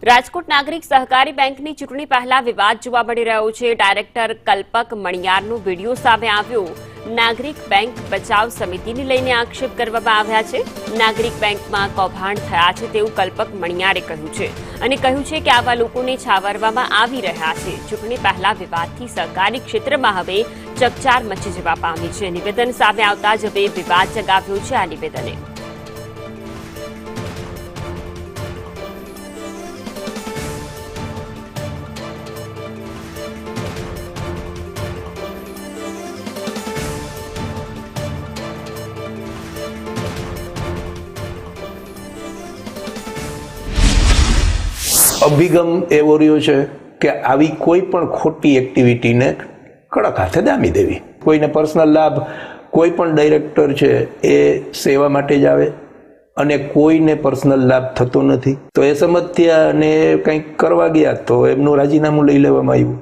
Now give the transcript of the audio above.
રાજકોટ નાગરિક સહકારી બેંકની ચૂંટણી પહેલા વિવાદ જોવા મળી રહ્યો છે। ડાયરેક્ટર કલ્પક મણિયારનો વિડીયો સામે આવ્યો। નાગરિક બેંક બચાવ સમિતિને લઈને આક્ષેપ કરવામાં આવ્યા છે। નાગરિક બેંકમાં કૌભાંડ થયા છે તેવું કલ્પક મણિયારે કહ્યું છે અને કહ્યું છે કે આવા લોકોને છાવરવામાં આવી રહ્યા છે। ચૂંટણી પહેલા વિવાદથી સહકારી ક્ષેત્રમાં હવે ચકચાર મચી જવા પામી છે। નિવેદન સામે આવતા જ હવે વિવાદ જગાવ્યો છે। આ નિવેદને અભિગમ એવો રહ્યો છે કે આવી કોઈ પણ ખોટી એક્ટિવિટીને કડક હાથે દામી દેવી। કોઈને પર્સનલ લાભ કોઈ પણ ડાયરેક્ટર છે એ સેવા માટે જ આવે અને કોઈને પર્સનલ લાભ થતો નથી, તો એ સમજ્યા અને કંઈક કરવા ગયા તો એમનું રાજીનામું લઈ લેવામાં આવ્યું।